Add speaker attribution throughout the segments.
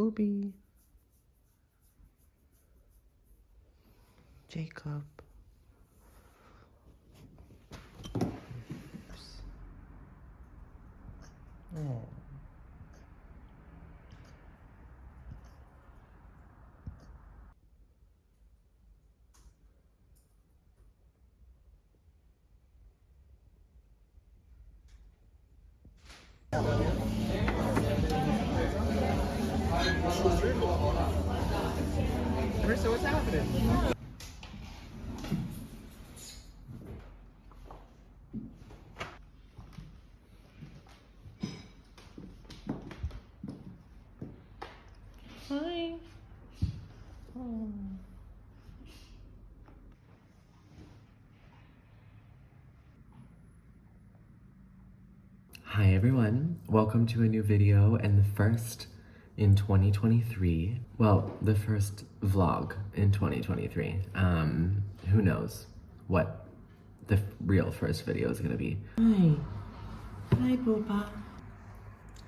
Speaker 1: Booby. Jacob. Oh. Verso, what's happening? Hi. Oh. Hi everyone, welcome to a new video and the first in 2023. Well, the first vlog in 2023. Who knows what the real first video is gonna be. Hi. Hi, Booba.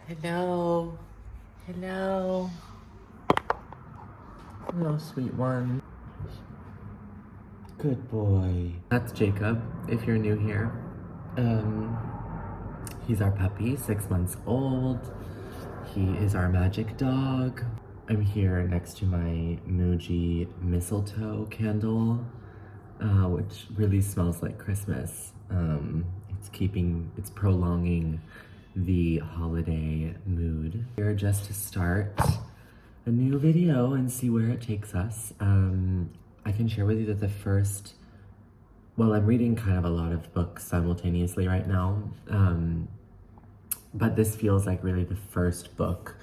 Speaker 1: Hello. Hello. Hello, sweet one. Good boy. That's Jacob, if you're new here. He's our puppy, 6 months old. He is our magic dog. I'm here next to my Muji mistletoe candle, which really smells like Christmas. It's prolonging the holiday mood. Here just to start a new video and see where it takes us. I can share with you that I'm reading kind of a lot of books simultaneously right now, but this feels like really the first book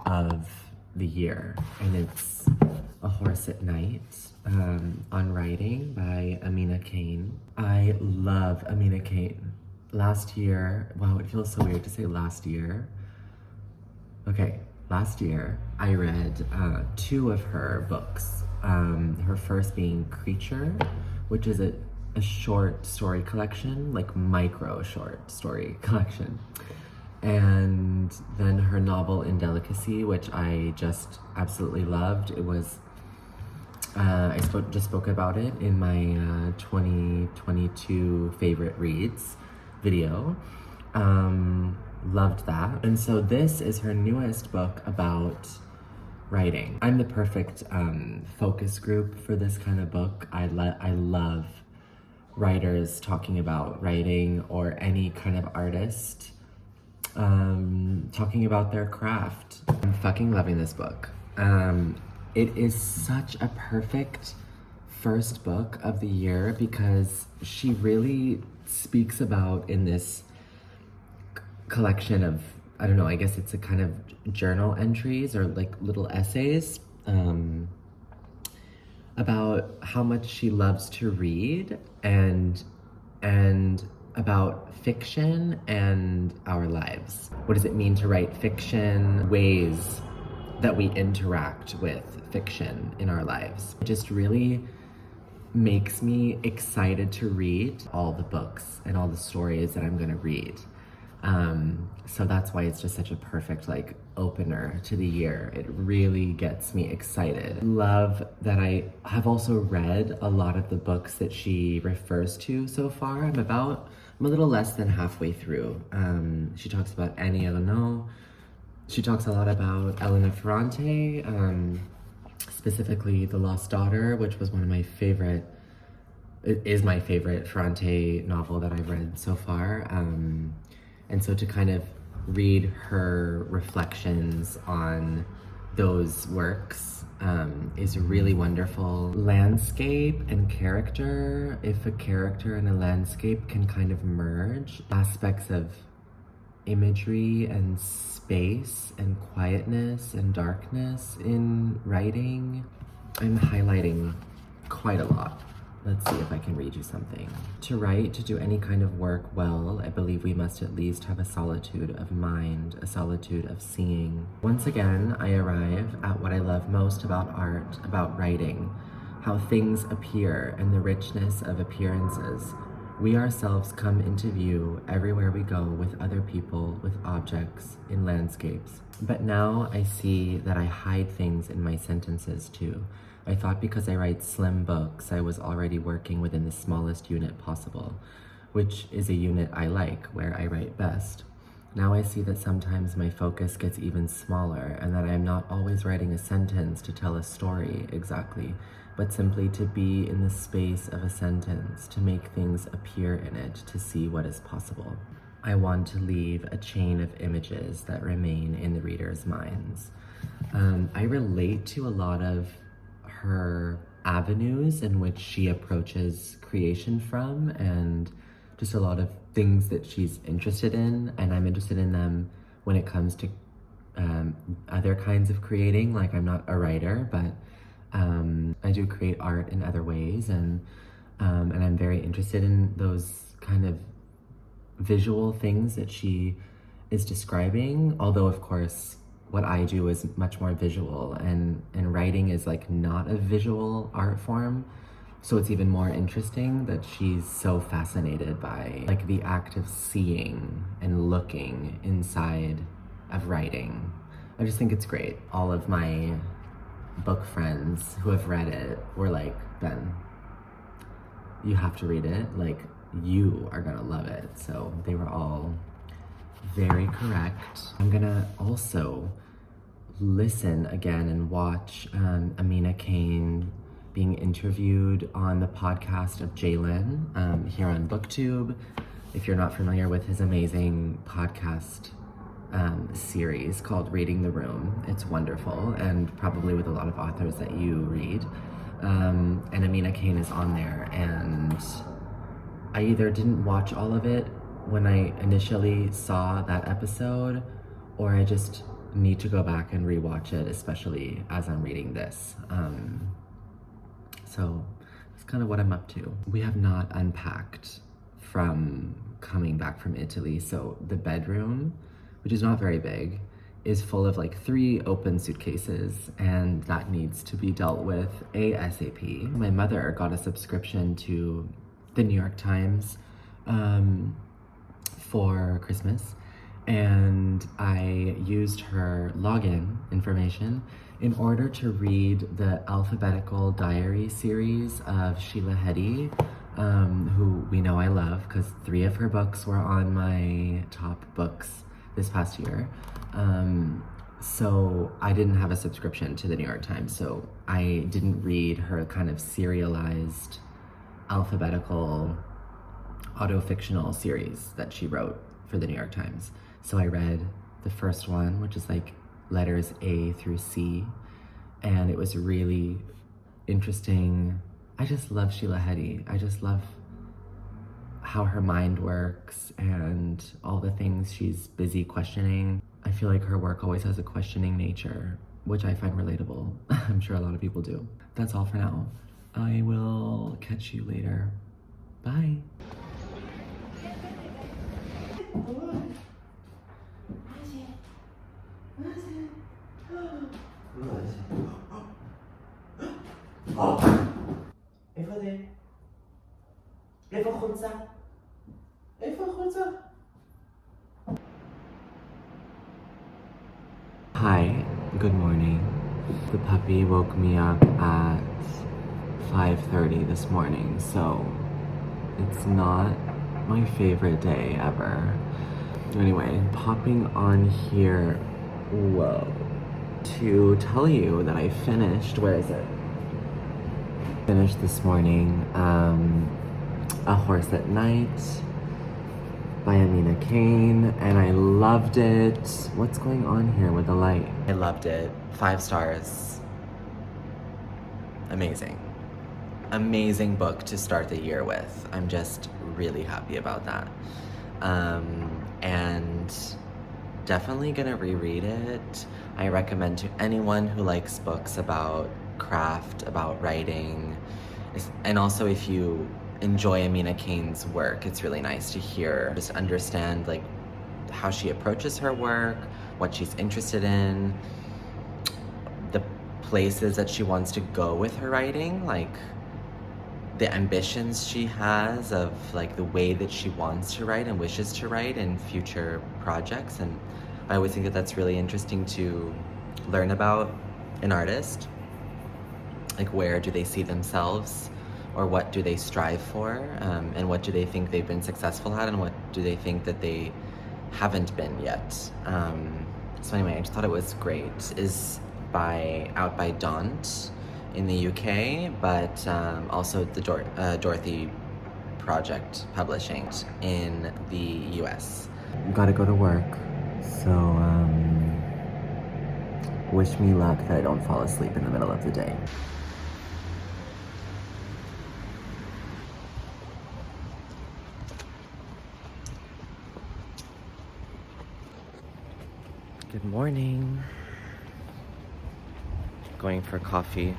Speaker 1: of the year, and it's A Horse at Night on Writing by Amina Cain. I love Amina Cain. Last year, wow, it feels so weird to say last year. Okay, last year I read 2 of her books. Her first being Creature, which is a short story collection, like micro short story collection. And then her novel Indelicacy, which I just absolutely loved. It was, just spoke about it in my 2022 favorite reads video. Loved that. And so this is her newest book about writing. I'm the perfect focus group for this kind of book. I love writers talking about writing, or any kind of artist talking about their craft. I'm fucking loving this book. It is such a perfect first book of the year because she really speaks about, in this collection of, I don't know, I guess it's a kind of journal entries or like little essays, about how much she loves to read and about fiction and our lives. What does it mean to write fiction? Ways that we interact with fiction in our lives. It just really makes me excited to read all the books and all the stories that I'm gonna read. So that's why it's just such a perfect like opener to the year. It really gets me excited. Love that I have also read a lot of the books that she refers to so far. I'm a little less than halfway through. She talks about Annie Ernaux. She talks a lot about Elena Ferrante, specifically The Lost Daughter, which was one of my favorite, it is my favorite Ferrante novel that I've read so far. And so to kind of read her reflections on those works is really wonderful. Landscape and character, if a character and a landscape can kind of merge, aspects of imagery and space and quietness and darkness in writing. I'm highlighting quite a lot. Let's see if I can read you something. To write, to do any kind of work well, I believe we must at least have a solitude of mind, a solitude of seeing. Once again, I arrive at what I love most about art, about writing, how things appear and the richness of appearances. We ourselves come into view everywhere we go with other people, with objects, in landscapes. But now I see that I hide things in my sentences too. I thought because I write slim books, I was already working within the smallest unit possible, which is a unit I like, where I write best. Now I see that sometimes my focus gets even smaller and that I am not always writing a sentence to tell a story exactly, but simply to be in the space of a sentence, to make things appear in it, to see what is possible. I want to leave a chain of images that remain in the reader's minds. I relate to a lot of her avenues in which she approaches creation from, and just a lot of things that she's interested in, and I'm interested in them when it comes to other kinds of creating. Like, I'm not a writer, but I do create art in other ways, and I'm very interested in those kind of visual things that she is describing. Although, of course, what I do is much more visual, and writing is like not a visual art form. So it's even more interesting that she's so fascinated by like the act of seeing and looking inside of writing. I just think it's great. All of my book friends who have read it were like, Ben, you have to read it. Like, you are gonna love it. So they were all very correct. I'm gonna also listen again and watch Amina Cain being interviewed on the podcast of Jalen here on BookTube. If you're not familiar with his amazing podcast series called Reading the Room, it's wonderful, and probably with a lot of authors that you read. And Amina Cain is on there, and I either didn't watch all of it when I initially saw that episode, or I just need to go back and rewatch it, especially as I'm reading this. So that's kind of what I'm up to. We have not unpacked from coming back from Italy. So the bedroom, which is not very big, is full of like 3 open suitcases, and that needs to be dealt with ASAP. My mother got a subscription to the New York Times for Christmas, and I used her login information in order to read the alphabetical diary series of Sheila Heti, who we know I love because 3 of her books were on my top books this past year. So I didn't have a subscription to the New York Times, so I didn't read her kind of serialized alphabetical autofictional series that she wrote for the New York Times. So I read the first one, which is like letters A through C, and it was really interesting. I just love Sheila Heti. I just love how her mind works and all the things she's busy questioning. I feel like her work always has a questioning nature, which I find relatable. I'm sure a lot of people do. That's all for now. I will catch you later. Bye. Hi, good morning. The puppy woke me up at 5:30 this morning, so it's not my favorite day ever. Anyway, popping on here, to tell you that I finished, where is it? Finished this morning, A Horse at Night by Amina Cain, and I loved it. What's going on here with the light? I loved it. 5 stars. Amazing. Amazing book to start the year with. I'm just really happy about that. And definitely gonna reread it. I recommend to anyone who likes books about craft, about writing, and also if you enjoy Amina Cain's work, it's really nice to hear, just understand like how she approaches her work, what she's interested in, the places that she wants to go with her writing. Like, the ambitions she has of like the way that she wants to write and wishes to write in future projects. And I always think that that's really interesting to learn about an artist. Like, where do they see themselves, or what do they strive for, and what do they think they've been successful at, and what do they think that they haven't been yet. So anyway, I just thought it was great. Is out by Don in the UK, but also the Dorothy Project Publishing in the US. Gotta go to work, so wish me luck that I don't fall asleep in the middle of the day. Good morning. Going for coffee.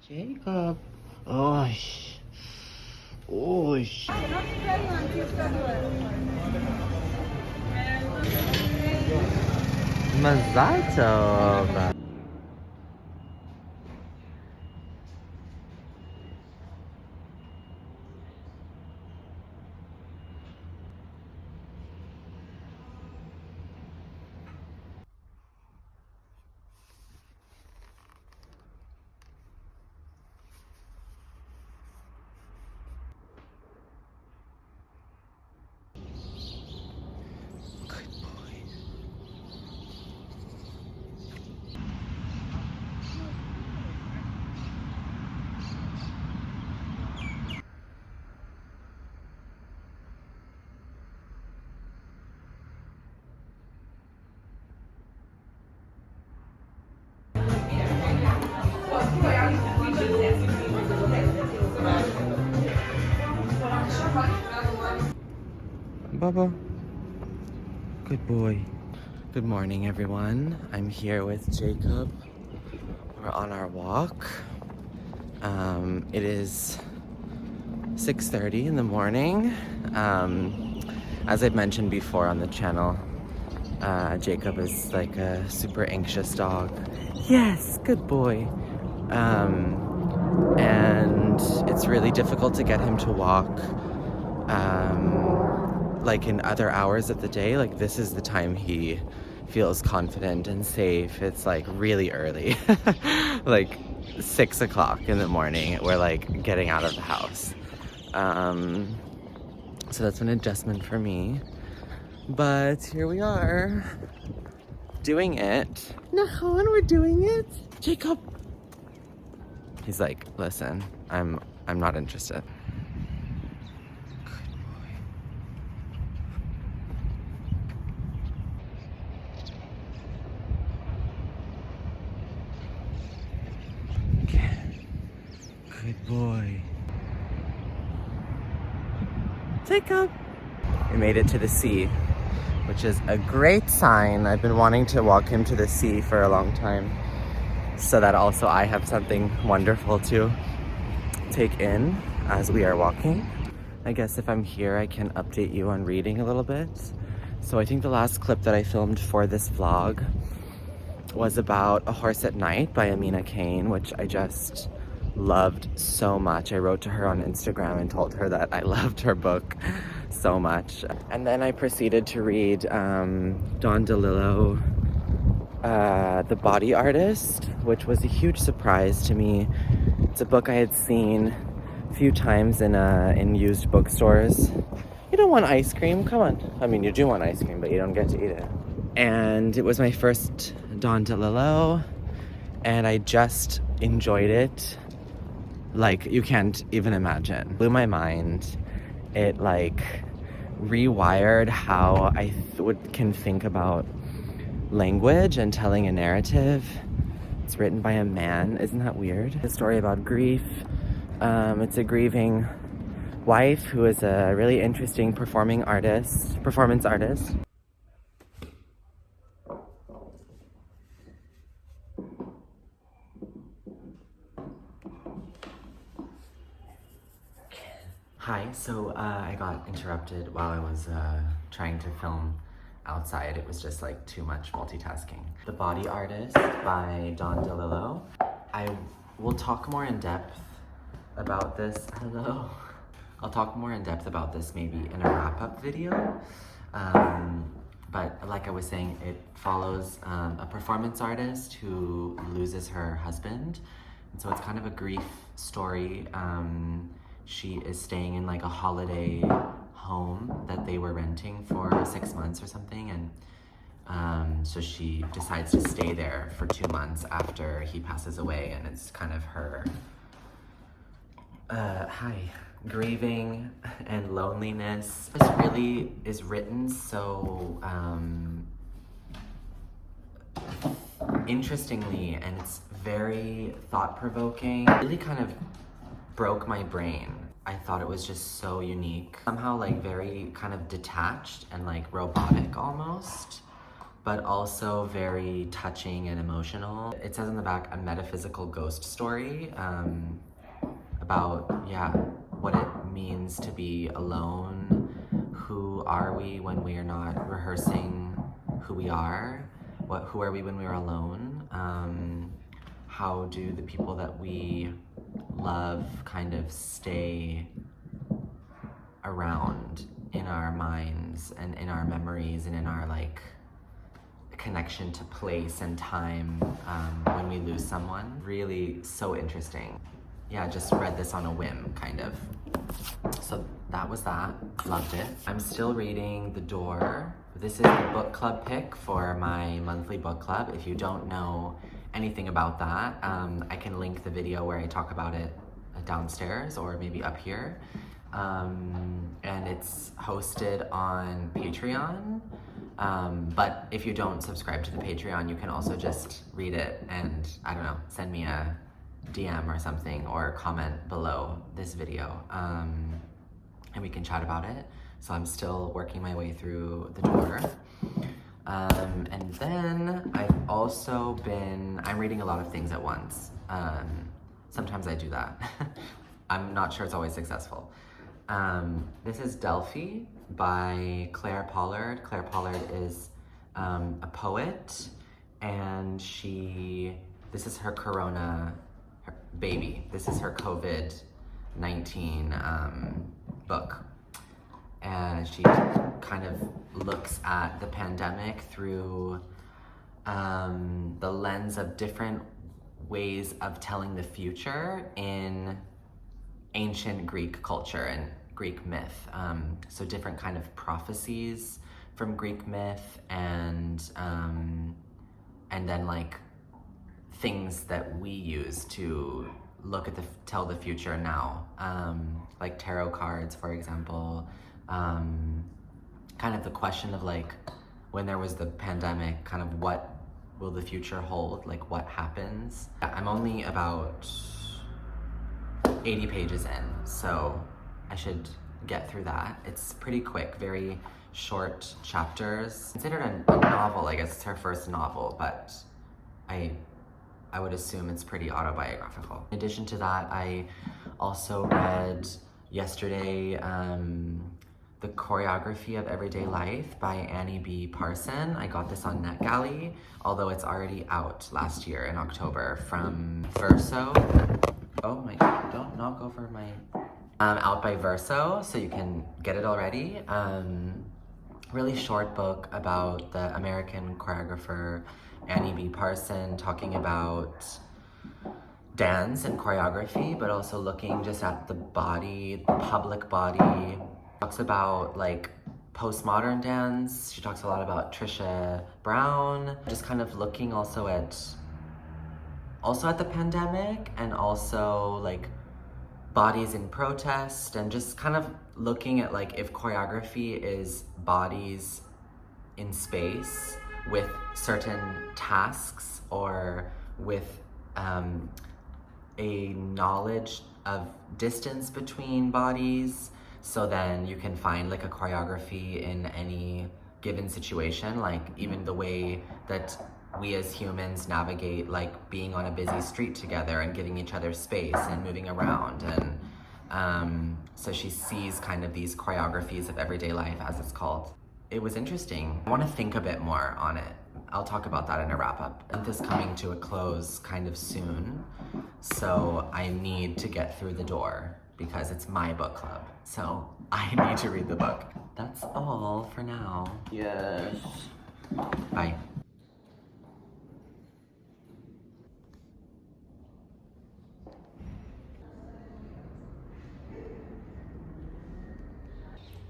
Speaker 1: Jacob. Oi. Oi. Mazal tov. Baba. Good boy. Good morning, everyone. I'm here with Jacob. We're on our walk. It is 6:30 in the morning. As I've mentioned before on the channel, Jacob is like a super anxious dog. Yes, good boy. And it's really difficult to get him to walk like in other hours of the day. Like, this is the time he feels confident and safe. It's like really early, like 6 o'clock in the morning. We're like getting out of the house. So that's an adjustment for me. But here we are, doing it. Nahon, we're doing it. Jacob. He's like, listen, I'm not interested. Good boy. Jacob. We made it to the sea, which is a great sign. I've been wanting to walk him to the sea for a long time, so that also I have something wonderful to take in as we are walking. I guess if I'm here, I can update you on reading a little bit. So I think the last clip that I filmed for this vlog was about A Horse at Night by Amina Cain, which I just loved so much. I wrote to her on Instagram and told her that I loved her book so much. And then I proceeded to read Don DeLillo, The Body Artist, which was a huge surprise to me. It's a book I had seen a few times in used bookstores. You don't want ice cream? Come on. I mean, you do want ice cream, but you don't get to eat it. And it was my first Don DeLillo, and I just enjoyed it like you can't even imagine. Blew my mind. It like rewired how I can think about language and telling a narrative. It's written by a man. Isn't that weird? A story about grief. It's a grieving wife who is a really interesting performance artist. Hi, so I got interrupted while I was trying to film outside. It was just like too much multitasking. The Body Artist by Don DeLillo. I will talk more in depth about this. Hello. I'll talk more in depth about this maybe in a wrap-up video. But like I was saying, it follows a performance artist who loses her husband. And so it's kind of a grief story. She is staying in like a holiday home that they were renting for 6 months or something. And so she decides to stay there for 2 months after he passes away. And it's kind of her, grieving and loneliness. This really is written so interestingly, and it's very thought-provoking. It really kind of broke my brain. I thought it was just so unique. Somehow like very kind of detached and like robotic almost, but also very touching and emotional. It says in the back, a metaphysical ghost story about, what it means to be alone. Who are we when we are not rehearsing who we are? Who are we when we are alone? How do the people that we love kind of stay around in our minds and in our memories and in our like connection to place and time when we lose someone. Really so interesting. Yeah, just read this on a whim, kind of. So that was that. Loved it. I'm still reading The Door. This is the book club pick for my monthly book club. If you don't know anything about that, I can link the video where I talk about it downstairs or maybe up here. And it's hosted on Patreon. But if you don't subscribe to the Patreon, you can also just read it and, I don't know, send me a DM or something or comment below this video. And we can chat about it. So I'm still working my way through The Door. And then I've also I'm reading a lot of things at once. Sometimes I do that. I'm not sure it's always successful. This is Delphi by Clare Pollard. Clare Pollard is a poet, and this is her baby. This is her COVID-19 book. And she kind of looks at the pandemic through the lens of different ways of telling the future in ancient Greek culture and Greek myth. So different kind of prophecies from Greek myth and then like things that we use to look at tell the future now, like tarot cards, for example. Kind of the question of like, when there was the pandemic, kind of what will the future hold? Like what happens? I'm only about 80 pages in, so I should get through that. It's pretty quick, very short chapters. Considered a novel, I guess it's her first novel, but I would assume it's pretty autobiographical. In addition to that, I also read yesterday The Choreography of Everyday Life by Annie B. Parson. I got this on NetGalley, although it's already out last year in October from Verso. Oh my God, don't knock over my... out by Verso, so you can get it already. Really short book about the American choreographer Annie B. Parson, talking about dance and choreography, but also looking just at the body, the public body. Talks about like postmodern dance. She talks a lot about Trisha Brown. Just kind of looking also at the pandemic and also like bodies in protest, and just kind of looking at like if choreography is bodies in space with certain tasks or with a knowledge of distance between bodies. So then you can find like a choreography in any given situation, like even the way that we as humans navigate like being on a busy street together and giving each other space and moving around, and So she sees kind of these choreographies of everyday life, as it's called. It was interesting. I want to think a bit more on it. I'll talk about that in a wrap-up. The month is coming to a close kind of soon, so I need to get through the door because it's my book club. So I need to read the book. That's all for now. Yes. Bye.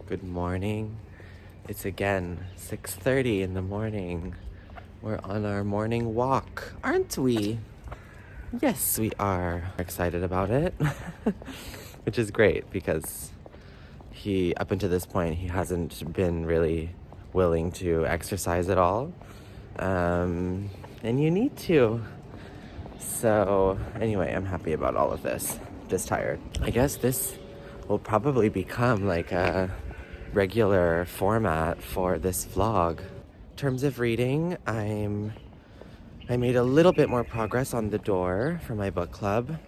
Speaker 1: Good morning. It's again 6:30 in the morning. We're on our morning walk, aren't we? Yes, we are. Excited about it, which is great because up until this point, he hasn't been really willing to exercise at all. And you need to. So anyway, I'm happy about all of this. Just tired. I guess this will probably become like a regular format for this vlog. In terms of reading, I made a little bit more progress on The Door for my book club.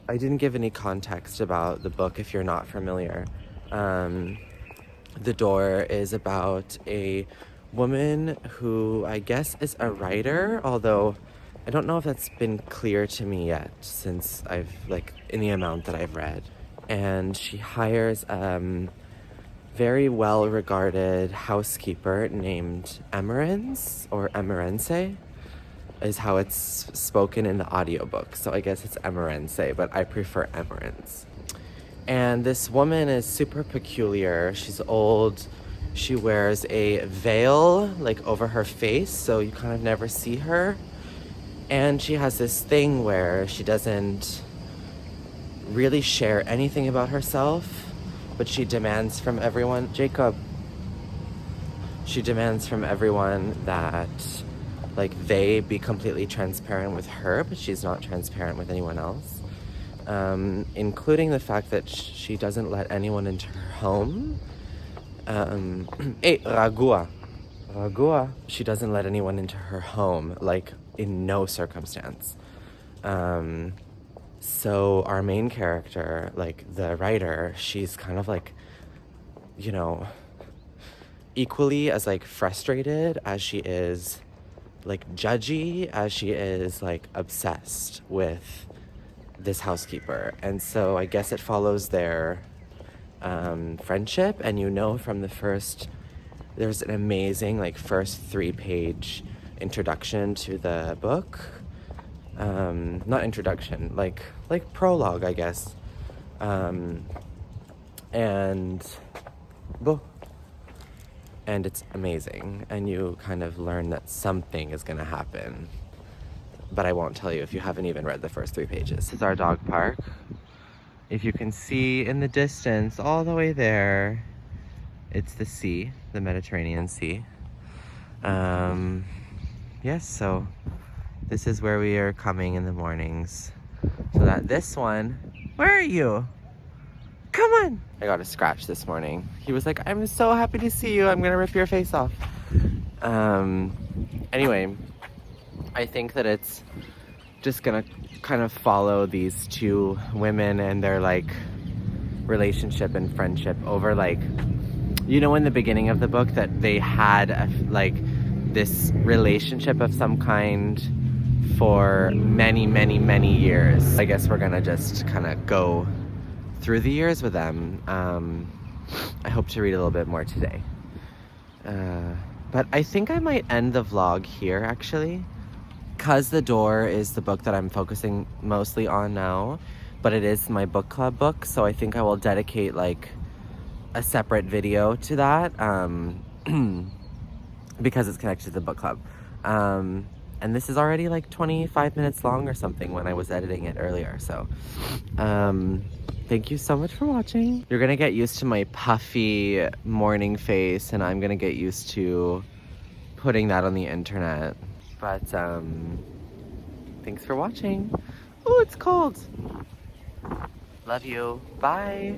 Speaker 1: I didn't give any context about the book if you're not familiar. The Door is about a woman who I guess is a writer, although I don't know if that's been clear to me yet since in the amount that I've read. And she hires very well-regarded housekeeper named Emerence, or Emerence, is how it's spoken in the audiobook. So I guess it's Emerence, but I prefer Emerence. And this woman is super peculiar. She's old. She wears a veil over her face, so you kind of never see her. And she has this thing where she doesn't really share anything about herself, but she demands from everyone, she demands from everyone that they be completely transparent with her, but she's not transparent with anyone else. Including the fact that she doesn't let anyone into her home. Ragua. She doesn't let anyone into her home, in no circumstance. So our main character, the writer, she's kind of equally as frustrated as she is judgy, as she is obsessed with this housekeeper. And so I guess it follows their friendship, and from the first, there's an amazing first 3-page introduction to the book. Not introduction, like prologue, I guess. And it's amazing, and you kind of learn that something is gonna happen, but I won't tell you if you haven't even read the first 3 pages. This is our dog park. If you can see in the distance, all the way there, it's the sea, the Mediterranean Sea. Yes, so this is where we are coming in the mornings. So that this one, where are you? Come on! I got a scratch this morning. He was like, I'm so happy to see you. I'm gonna rip your face off. Anyway, I think that it's just gonna kind of follow these 2 women and their relationship and friendship over in the beginning of the book that they had this relationship of some kind for many, many, many years. I guess we're gonna just kind of go through the years with them. I hope to read a little bit more today. But I think I might end the vlog here, actually. Because The Door is the book that I'm focusing mostly on now, but it is my book club book, so I think I will dedicate a separate video to that, because it's connected to the book club. And this is already 25 minutes long or something when I was editing it earlier, so thank you so much for watching. You're gonna get used to my puffy morning face, and I'm gonna get used to putting that on the internet. But thanks for watching. Oh, it's cold. Love you. Bye.